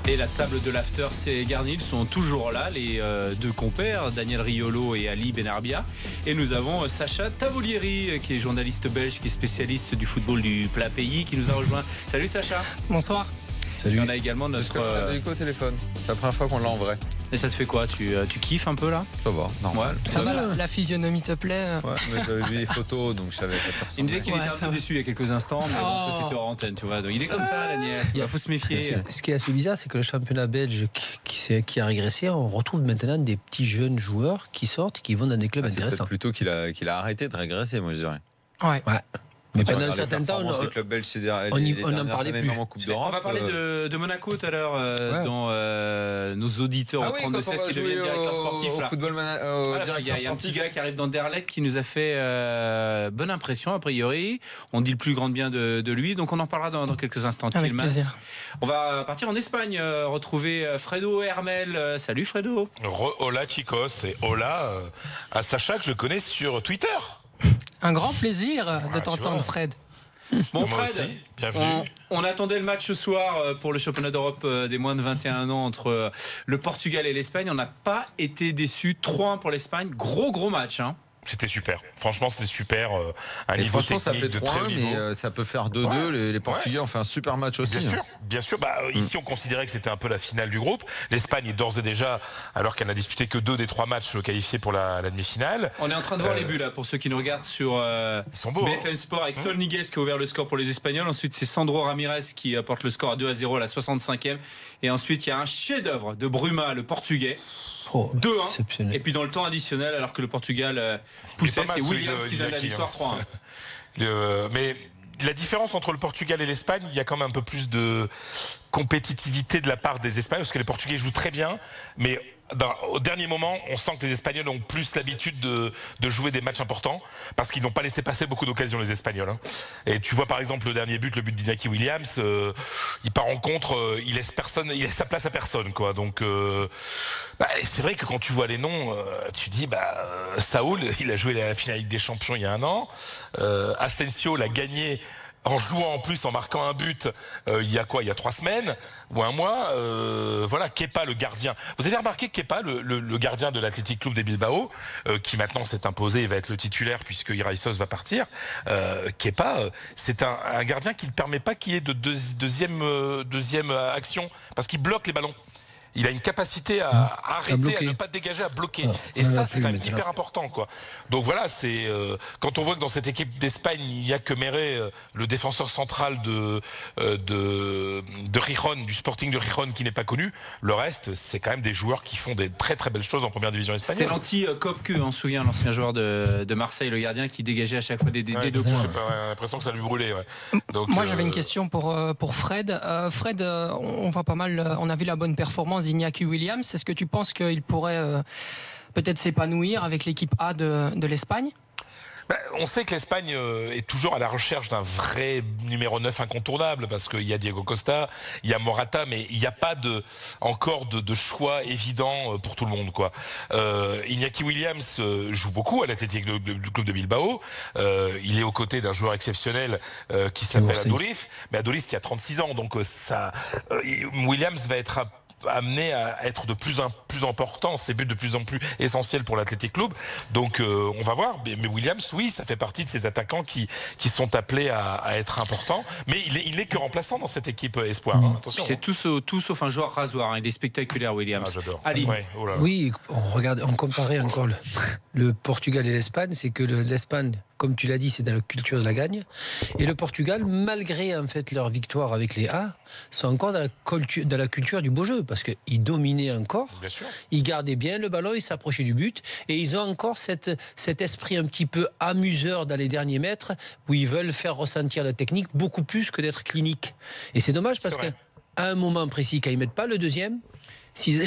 Et la table de l'after, c'est garni. Ils sont toujours là, les deux compères, Daniel Riolo et Ali Benarbia. Et nous avons Sacha Tavolieri, qui est journaliste belge, qui est spécialiste du football du plat pays, qui nous a rejoint. Salut Sacha. Bonsoir. Salut. Et on a également notre. Au téléphone. C'est la première fois qu'on l'a en vrai. Et ça te fait quoi, tu kiffes un peu là? Ça va, normal. Ça va, la physionomie te plaît? Ouais, mais j'avais vu les photos, donc je savais pas personne. Il me disait qu'il était un peu déçu il y a quelques instants, mais bon, ça c'était hors antenne, tu vois. Donc il est comme ça, Daniel. Il faut se méfier. Ce qui est assez bizarre, c'est que le championnat belge qui a régressé, on retrouve maintenant des petits jeunes joueurs qui sortent et qui vont dans des clubs intéressants. C'est plutôt qu'il a arrêté de régresser, moi je dirais. Ouais. Mais pendant un certain temps, on en parlait plus. On va parler de Monaco tout à l'heure, dans nos auditeurs au 32-16 qui deviennent directeurs sportifs. Il y a un petit gars qui arrive dans Derlecht qui nous a fait bonne impression, a priori. On dit le plus grand bien de lui, donc on en parlera dans quelques instants. Avec plaisir. On va partir en Espagne, retrouver Fredo Hermel. Salut Fredo. Hola chicos, et hola à Sacha que je connais sur Twitter. Un grand plaisir de t'entendre, Fred. Bon, Moi Fred, aussi. Bienvenue. on attendait le match ce soir pour le championnat d'Europe des moins de 21 ans entre le Portugal et l'Espagne. On n'a pas été déçus. 3-1 pour l'Espagne. Gros match, hein. C'était super. Franchement, c'était super. Un et niveau franchement, ça fait technique de très 3-1, haut niveau. mais ça peut faire 2-2. Ouais. Les Portugais ont fait un super match aussi. Bien sûr. Ici, on considérait que c'était un peu la finale du groupe. L'Espagne est d'ores et déjà, alors qu'elle n'a disputé que 2 des 3 matchs qualifiés pour la demi-finale. On est en train de voir les buts là, pour ceux qui nous regardent sur BFM Sport, avec Sol Niguez qui a ouvert le score pour les Espagnols. Ensuite, c'est Sandro Ramirez qui apporte le score à 2-0 à la 65e. Et ensuite, il y a un chef-d'œuvre de Bruma, le Portugais. 2-1. Et puis dans le temps additionnel, alors que le Portugal poussait, c'est Williams qui donne la victoire 3-1. Mais la différence entre le Portugal et l'Espagne, il y a quand même un peu plus de compétitivité de la part des Espagnols, parce que les Portugais jouent très bien, mais au dernier moment, on sent que les Espagnols ont plus l'habitude de jouer des matchs importants, parce qu'ils n'ont pas laissé passer beaucoup d'occasions, les Espagnols. Hein. Et tu vois par exemple le dernier but, le but d'Iñaki Williams, il part en contre, il laisse sa place à personne, quoi. Donc c'est vrai que quand tu vois les noms, tu dis Saúl, il a joué la finale Ligue des Champions il y a 1 an, Asensio l'a gagné en jouant en plus, en marquant un but, il y a 3 semaines ou 1 mois. Voilà, Kepa, le gardien. Vous avez remarqué que Kepa, le gardien de l'Athletic Club de Bilbao, qui maintenant s'est imposé et va être le titulaire puisque Iraisos va partir. Kepa, c'est un gardien qui ne permet pas qu'il y ait de deuxième action parce qu'il bloque les ballons. Il a une capacité à arrêter, à ne pas dégager, à bloquer. Et ça, c'est quand même hyper important, quoi. Donc voilà, c'est quand on voit que dans cette équipe d'Espagne, il n'y a que Méré, le défenseur central de Gijón, du Sporting de Gijón, qui n'est pas connu. Le reste, c'est quand même des joueurs qui font des très très belles choses en première division espagnole. C'est l'anti-Kopke, on se souvient, l'ancien joueur de Marseille, le gardien qui dégageait à chaque fois des deux coups. J'ai l'impression que ça lui brûlait. Ouais. Donc, moi, j'avais une question pour Fred. Fred, on voit pas mal, on a vu la bonne performance d'Iñaki Williams. Est-ce que tu penses qu'il pourrait peut-être s'épanouir avec l'équipe A de l'Espagne? On sait que l'Espagne est toujours à la recherche d'un vrai numéro 9 incontournable, parce qu'il y a Diego Costa, il y a Morata, mais il n'y a pas encore de choix évident pour tout le monde, quoi. Iñaki Williams joue beaucoup à l'Athletic du club de Bilbao. Il est aux côtés d'un joueur exceptionnel qui s'appelle Aduriz, mais Aduriz qui a 36 ans, donc Williams va être amené à être de plus en plus important, ses buts de plus en plus essentiels pour l'Athletic Club. Donc on va voir. Mais Williams, oui, ça fait partie de ces attaquants qui sont appelés à être importants. Mais il n'est que remplaçant dans cette équipe espoir. Hein. Attention. C'est tout sauf un joueur rasoir. Hein. Il est spectaculaire, Williams. J'adore. Ali. Ouais, oh là là. Oui, on comparait encore le Portugal et l'Espagne. C'est que l'Espagne, comme tu l'as dit, c'est dans la culture de la gagne. Et le Portugal, malgré en fait leur victoire avec les A, sont encore dans la culture du beau jeu, parce qu'ils dominaient encore, ils gardaient bien le ballon, ils s'approchaient du but, et ils ont encore cet esprit un petit peu amuseur dans les derniers mètres, où ils veulent faire ressentir la technique beaucoup plus que d'être clinique. Et c'est dommage, parce qu'à un moment précis, quand ils ne mettent pas le deuxième, si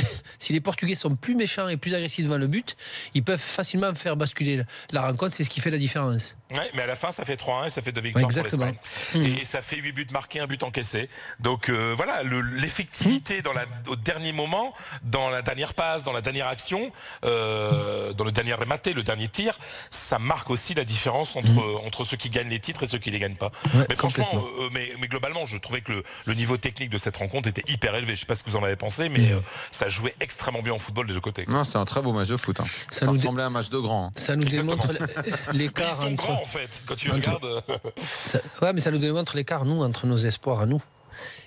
les Portugais sont plus méchants et plus agressifs devant le but, ils peuvent facilement faire basculer la rencontre. C'est ce qui fait la différence. Ouais, mais à la fin, ça fait 3-1 et ça fait 2 victoires pour l'Espagne. Et ça fait 8 buts marqués, 1 but encaissé. Donc voilà, l'effectivité au dernier moment, dans la dernière passe, dans la dernière action, dans le dernier rematé, le dernier tir, ça marque aussi la différence entre ceux qui gagnent les titres et ceux qui les gagnent pas. Ouais, mais franchement, mais globalement, je trouvais que le niveau technique de cette rencontre était hyper élevé. Je sais pas ce que vous en avez pensé, mais ça jouait extrêmement bien au football des deux côtés. Non, c'était un très beau match de foot. Hein. Ça ressemblait à un match de grand. Hein. Ça nous démontre l'écart entre... en fait, quand tu regardes. Ouais, mais ça nous démontre l'écart, nous, entre nos espoirs à nous.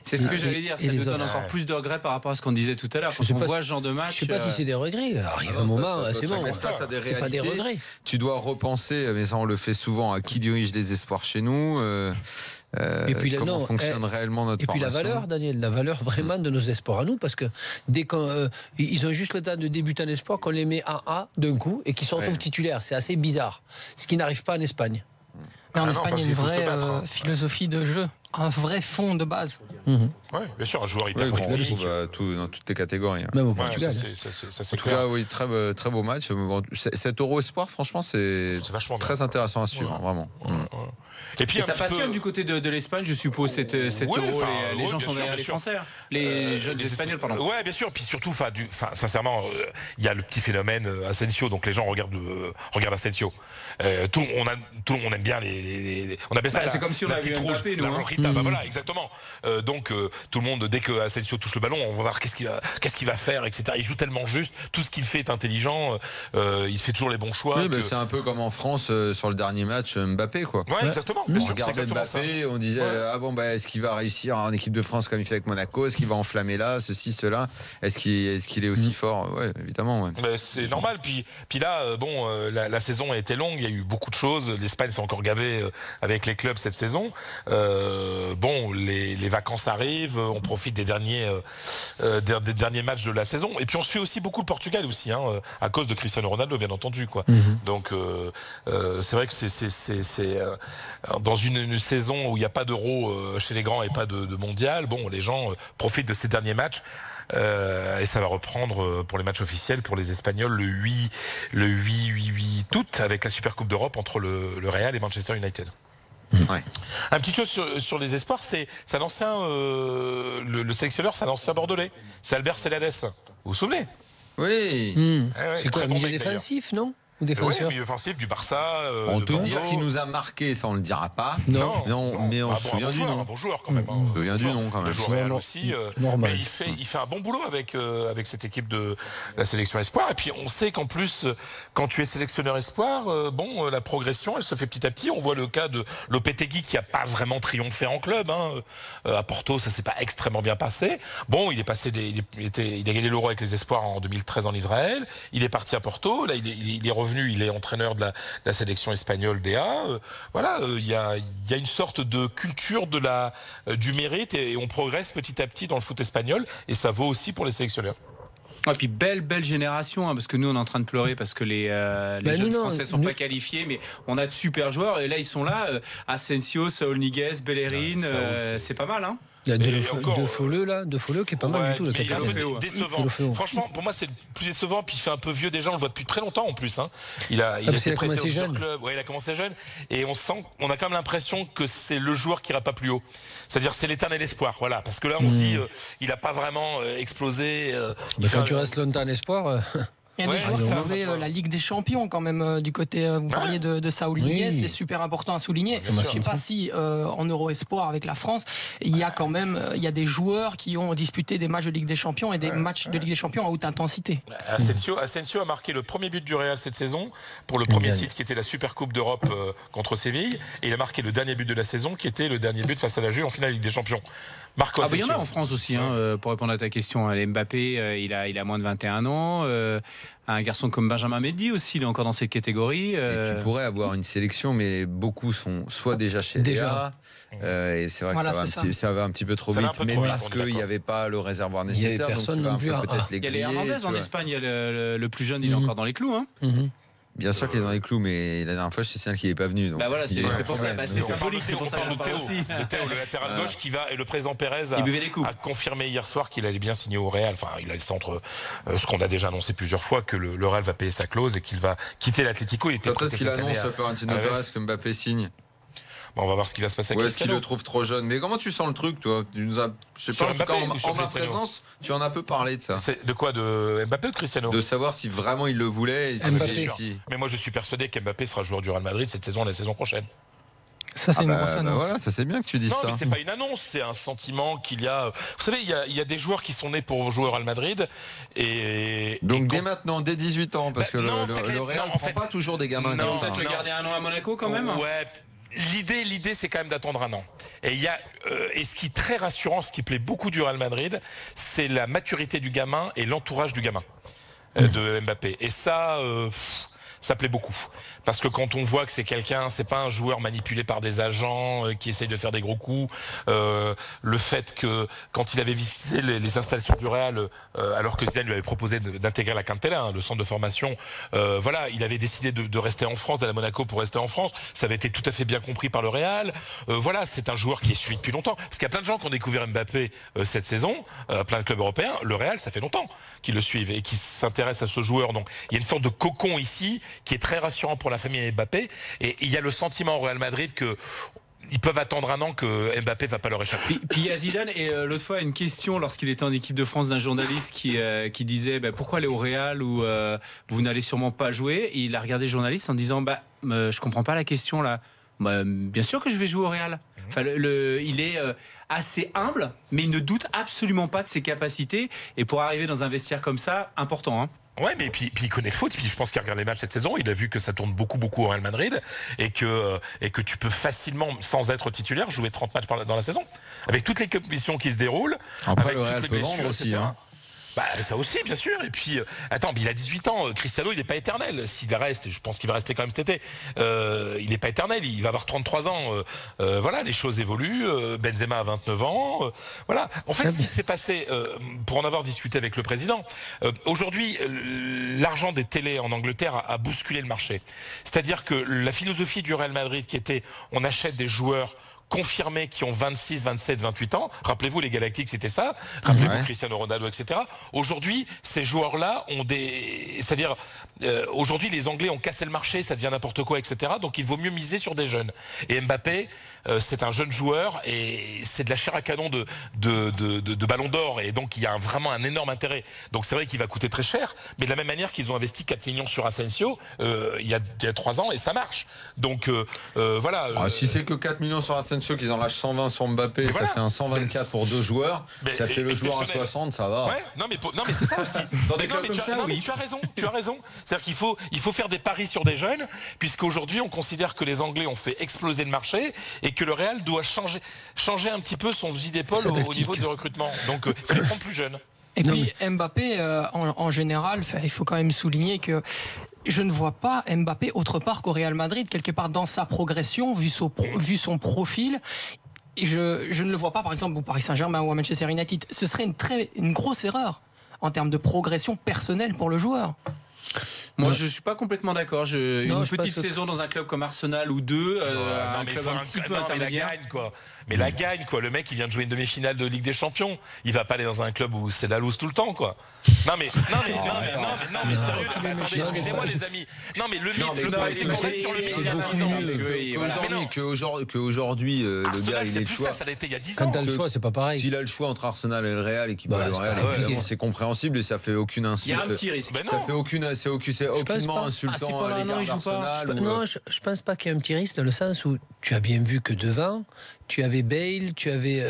C'est ce que j'allais dire, ça nous donne encore plus de regrets par rapport à ce qu'on disait tout à l'heure. Quand on voit ce genre de match. Je sais pas si c'est des regrets. Arrive un moment, c'est bon. C'est pas des regrets. Tu dois repenser, mais ça on le fait souvent, à qui dirige les espoirs chez nous. Et puis comment fonctionne réellement notre formation. Et puis la valeur, Daniel, la valeur vraiment de nos espoirs à nous, parce que dès qu'ils ont juste le temps de débuter en espoir, qu'on les met en A d'un coup et qu'ils se retrouvent titulaires. C'est assez bizarre. Ce qui n'arrive pas en Espagne. Mais en Espagne, il y a une vraie philosophie de jeu, un vrai fond de base. Oui, bien sûr, un joueur hyper technique. Dans toutes les catégories. Même au Portugal. En tout cas, oui, très beau match. Cet Euro Espoir, franchement, c'est très intéressant à suivre, vraiment. Et puis ça passionne du côté de l'Espagne, je suppose, cet Euro. Les gens sont derrière les Français, les jeunes Espagnols, pardon. Ouais, bien sûr. Puis surtout, sincèrement, il y a le petit phénomène Asensio, donc les gens regardent Asensio. Tout le monde aime bien on appelle ça c'est comme si on avait rouge, Mbappé, nous. Voilà, exactement. Donc tout le monde, dès que Asensio touche le ballon, on va voir qu'est-ce qu'il va faire, etc. Il joue tellement juste, tout ce qu'il fait est intelligent. Il fait toujours les bons choix. Oui, c'est un peu comme en France sur le dernier match Mbappé, quoi. Ouais, exactement. On regardait Mbappé, on disait est-ce qu'il va réussir en équipe de France comme il fait avec Monaco, est-ce qu'il va enflammer là, ceci, cela, est-ce qu'il est aussi fort? Ouais, évidemment. Ouais. C'est normal. Puis là, la saison a été longue, il y a eu beaucoup de choses. L'Espagne s'est encore gavée avec les clubs cette saison. Les vacances arrivent, on profite des derniers matchs de la saison. Et puis on suit aussi beaucoup le Portugal aussi, à cause de Cristiano Ronaldo, bien entendu, quoi. Donc c'est vrai que c'est dans une saison où il n'y a pas d'Euro chez les grands et pas de mondial. Les gens profitent de ces derniers matchs. Et ça va reprendre pour les matchs officiels pour les Espagnols le 8 août avec la Super Coupe d'Europe entre le Real et Manchester United. Ouais. Un petit chose sur les espoirs, c'est un ancien le sélectionneur, c'est un ancien bordelais, c'est Albert Celades. Vous vous souvenez? Oui. C'est quoi, milieu défensif, non? Oui, milieu offensif du Barça. On peut dire qu'il nous a marqué, ça on le dira pas. Non, mais on se souvient du nom. Un bon joueur quand même. On se souvient du nom quand même. Le joueur Real aussi. Mais il fait un bon boulot avec cette équipe de la sélection espoir. Et puis on sait qu'en plus, quand tu es sélectionneur espoir, la progression, elle se fait petit à petit. On voit le cas de Lopetegui qui a pas vraiment triomphé en club. À Porto, ça s'est pas extrêmement bien passé. Il est passé il a gagné l'Euro avec les espoirs en 2013 en Israël. Il est parti à Porto. Là, il est revenu. Il est entraîneur de la sélection espagnole DA. Il y a une sorte de culture du mérite et on progresse petit à petit dans le foot espagnol et ça vaut aussi pour les sélectionneurs. Et puis belle génération, parce que nous on est en train de pleurer parce que les jeunes Français sont pas qualifiés, mais on a de super joueurs et là ils sont là. Asensio, Saúl Ñíguez, Bellerín, c'est pas mal, hein. Il y a De Folleux qui est pas mal du tout. Il est un peu décevant. Franchement, pour moi, c'est le plus décevant. Puis il fait un peu vieux déjà. On le voit depuis très longtemps en plus. Il a commencé jeune. Il a commencé jeune. Et on a quand même l'impression que c'est le joueur qui ira pas plus haut. C'est-à-dire, c'est l'éternel espoir. Voilà. Parce que là, on se dit, il a pas vraiment explosé. Quand tu restes longtemps en espoir. Il y a des joueurs qui ont joué la Ligue des Champions quand même du côté, vous parliez de Saúl Ñíguez, c'est super important à souligner. Je ne sais pas si en Euro Espoir avec la France, il y a quand même des joueurs qui ont disputé des matchs de Ligue des Champions et des matchs de Ligue des Champions à haute intensité. Asensio a marqué le premier but du Real cette saison pour le premier titre qui était la Super Coupe d'Europe contre Séville et il a marqué le dernier but de la saison qui était le dernier but face à la Juve en finale de Ligue des Champions. Il y en a en France aussi, pour répondre à ta question. Mbappé, il a moins de 21 ans. Un garçon comme Benjamin Mendy aussi, il est encore dans cette catégorie. Et tu pourrais avoir une sélection, mais beaucoup sont soit déjà chez DA. Et c'est vrai que ça va un petit peu trop vite, mais parce qu'il n'y avait pas le réservoir nécessaire. Il y a personne non plus. Il y a les Hernandez en Espagne, le plus jeune, il est encore dans les clous. Bien sûr qu'il est dans les clous, mais la dernière fois, je te signale qu'il n'est pas venu. Donc voilà, c'est pour ça. C'est symbolique, c'est pour ça que j'en parle aussi. Théo, le latéral gauche qui va, et le président Pérez a confirmé hier soir qu'il allait bien signer au Real. Enfin, il a le centre, ce qu'on a déjà annoncé plusieurs fois, que le Real va payer sa clause et qu'il va quitter l'Atlético. Il était quand est-ce qu'il annonce Florentino Pérez que Mbappé signe? Bon, on va voir ce qui va se passer avec Cristiano. Est-ce qu'il le trouve trop jeune? Mais comment tu sens le truc, toi? Je sais pas, en tout cas, en ma présence, tu en as peu parlé de ça. De quoi? De Mbappé ou de Cristiano? De savoir si vraiment il le voulait. Et Mbappé. Mais moi, je suis persuadé qu'Mbappé sera joueur du Real Madrid cette saison, la saison prochaine. Ça, c'est une grosse annonce. Voilà, ça c'est bien que tu dises ça. Non, mais c'est pas une annonce, c'est un sentiment qu'il y a. Vous savez, il y a des joueurs qui sont nés pour jouer au Real Madrid. Donc dès maintenant, dès 18 ans, parce que le Real ne prend pas toujours des gamins comme ça. Peut-être le garder un an à Monaco quand même. Ouais. L'idée, c'est quand même d'attendre un an. Et et ce qui est très rassurant, ce qui plaît beaucoup du Real Madrid, c'est la maturité du gamin et l'entourage du gamin de Mbappé. Et ça plaît beaucoup. Parce que quand on voit que c'est pas un joueur manipulé par des agents qui essayent de faire des gros coups, le fait que quand il avait visité les installations du Real, alors que Zidane lui avait proposé d'intégrer la Cantera, le centre de formation, il avait décidé de rester en France, d'aller à Monaco pour rester en France. Ça avait été tout à fait bien compris par le Real. C'est un joueur qui est suivi depuis longtemps. Parce qu'il y a plein de gens qui ont découvert Mbappé cette saison, plein de clubs européens. Le Real, ça fait longtemps qu'ils le suivent et qu'ils s'intéressent à ce joueur. Donc il y a une sorte de cocon ici qui est très rassurant pour la famille Mbappé, et il y a le sentiment au Real Madrid que ils peuvent attendre un an que Mbappé va pas leur échapper. Puis il y a Zidane, et l'autre fois une question lorsqu'il était en équipe de France d'un journaliste qui disait pourquoi aller au Real où vous n'allez sûrement pas jouer, et il a regardé le journaliste en disant je comprends pas la question là. Bien sûr que je vais jouer au Real. Enfin, il est assez humble, mais il ne doute absolument pas de ses capacités, et pour arriver dans un vestiaire comme ça, important, hein. Ouais, mais puis il connaît le foot, puis je pense qu'il regarde les matchs cette saison, il a vu que ça tourne beaucoup au Real Madrid, et que tu peux facilement, sans être titulaire, jouer 30 matchs dans la saison, avec toutes les compétitions qui se déroulent, après, avec le Real toutes les peut blessures, vendre aussi, etc. hein. Ça aussi, bien sûr. Et puis, il a 18 ans. Cristiano, il n'est pas éternel. S'il reste, je pense qu'il va rester quand même cet été. Il n'est pas éternel. Il va avoir 33 ans. Les choses évoluent. Benzema a 29 ans. En fait, ce qui s'est passé, pour en avoir discuté avec le président, aujourd'hui, l'argent des télés en Angleterre a bousculé le marché. C'est-à-dire que la philosophie du Real Madrid, qui était, on achète des joueurs confirmés qui ont 26, 27, 28 ans. Rappelez-vous, les Galactiques, c'était ça. Rappelez-vous Cristiano Ronaldo, etc. Aujourd'hui, ces joueurs-là ont des... C'est-à-dire, aujourd'hui, les Anglais ont cassé le marché, ça devient n'importe quoi, etc. Donc, il vaut mieux miser sur des jeunes. Et Mbappé, c'est un jeune joueur et c'est de la chair à canon de ballon d'or. Et donc, il y a vraiment un énorme intérêt. Donc, c'est vrai qu'il va coûter très cher. Mais de la même manière qu'ils ont investi 4 millions sur Asensio, il y a 3 ans, et ça marche. Donc, si c'est que 4 millions sur Asensio, qu'ils en lâchent 120 sur Mbappé, ça fait un 124 pour 2 joueurs. Ça fait le joueur à 60, ça va. Ouais, non mais c'est ça aussi. Tu as raison. C'est-à-dire qu'il faut faire des paris sur des jeunes, puisqu'aujourd'hui on considère que les Anglais ont fait exploser le marché et que le Real doit changer un petit peu son fusil d'épaule au niveau du recrutement. Donc il faut les prendre plus jeunes. Et puis Mbappé, en général, il faut quand même souligner que je ne vois pas Mbappé autre part qu'au Real Madrid, quelque part dans sa progression, vu son profil. Et je ne le vois pas, par exemple, au Paris Saint-Germain ou à Manchester United. Ce serait une grosse erreur en termes de progression personnelle pour le joueur. Moi, je suis pas complètement d'accord. Une petite saison dans un club comme Arsenal ou deux, un club un petit peu intermédiaire. Mais la gagne, quoi. Le mec, il vient de jouer une demi-finale de Ligue des Champions. Il va pas aller dans un club où c'est la loose tout le temps, quoi. Non, mais sérieux, excusez-moi, les amis. Non, mais le mythe, sur le mythe, qu'aujourd'hui, le gars, il est le choix. Ça l'était il y a 10 ans. Quand t'as le choix, c'est pas pareil. S'il a le choix entre Arsenal et le Real et qu'il bat le Real, évidemment, c'est compréhensible et ça fait aucune insulte. Il y a un petit risque. Ça fait c'est aucunement insultant à l'égard d'Arsenal. Non, je pense pas qu'il y ait un petit risque dans le sens où tu as bien vu que devant, tu avais Bale, tu avais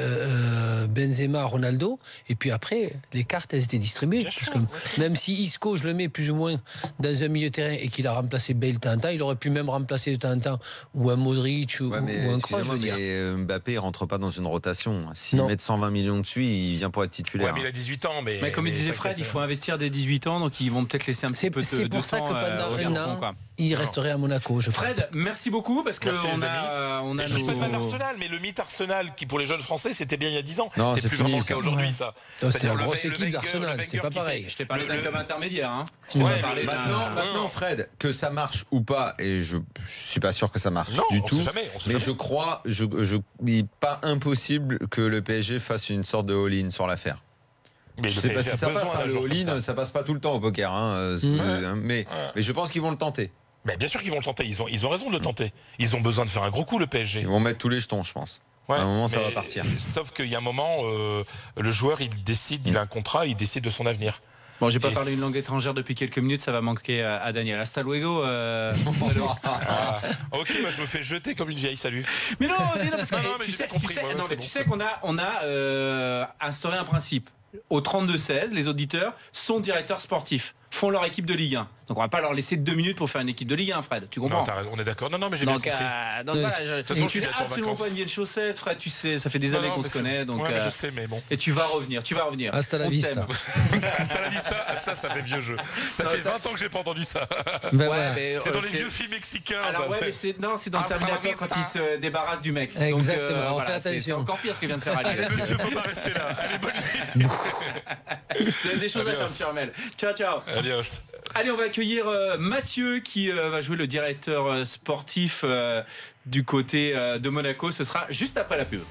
Benzema, Ronaldo, et puis après, les cartes, elles étaient distribuées. Parce que même si Isco, je le mets plus ou moins dans un milieu de terrain et qu'il a remplacé Bale de temps en temps, il aurait pu même remplacer de temps en temps ou un Modric ou un Kroos, je veux dire. Mais Mbappé, il rentre pas dans une rotation. S'il met 120 millions dessus, il vient pour être titulaire. Ouais, mais il a 18 ans. Mais comme il disait Fred, il faut investir dès 18 ans, donc ils vont peut-être laisser un petit peu de pour ça que aux garçons, quoi. Il resterait à Monaco, je pense. Fred, merci beaucoup parce que on a je ne pas d'Arsenal, mais le mythe Arsenal qui pour les jeunes Français c'était bien il y a 10 ans. Non, c'est plus vraiment le cas aujourd'hui, ça. C'était une grosse équipe d'Arsenal, c'était pas pareil. Je t'ai parlé d'un club intermédiaire. Hein. Maintenant, Fred, que ça marche ou pas, et je suis pas sûr que ça marche du tout. Mais je crois, il n'est pas impossible que le PSG fasse une sorte de all-in sur l'affaire. Mais je sais pas si ça passe, le all-in, ça passe pas tout le temps au poker, mais je pense qu'ils vont le tenter. Mais bien sûr qu'ils vont le tenter, ils ont raison de le tenter. Ils ont besoin de faire un gros coup, le PSG. Ils vont mettre tous les jetons, je pense. À un moment, ça va partir. Sauf qu'il y a un moment, le joueur, il décide, il a un contrat, il décide de son avenir. Bon, j'ai pas parlé une langue étrangère depuis quelques minutes, ça va manquer à Daniel. Hasta luego. Ok, je me fais jeter comme une vieille, salut. Mais non, parce que tu sais qu'on a instauré un principe. Au 32-16, les auditeurs sont directeurs sportifs, font leur équipe de Ligue 1. Donc on va pas leur laisser 2 minutes pour faire une équipe de Ligue 1, Fred. Tu comprends? Non, on est d'accord. Non, mais j'ai bien compris. Donc voilà, tu n'es absolument pas une vieille chaussette, Fred. Tu sais, ça fait des années qu'on se connaît. Donc, je sais, mais bon. Et tu vas revenir. Hasta la vista. Hasta la vista, ça fait vieux jeu. Ça fait 20 ans que j'ai pas entendu ça. C'est dans les vieux films mexicains. Alors ouais, mais c'est dans Terminator quand il se débarrasse du mec. Exactement, on fait attention. C'est encore pire ce que vient de faire Ali. Monsieur, faut pas rester là. Allez, bonne nuit. Tu as des choses à faire, monsieur Armel. Ciao. Adios. Allez, on va accueillir Mathieu qui va jouer le directeur sportif du côté de Monaco. Ce sera juste après la pub.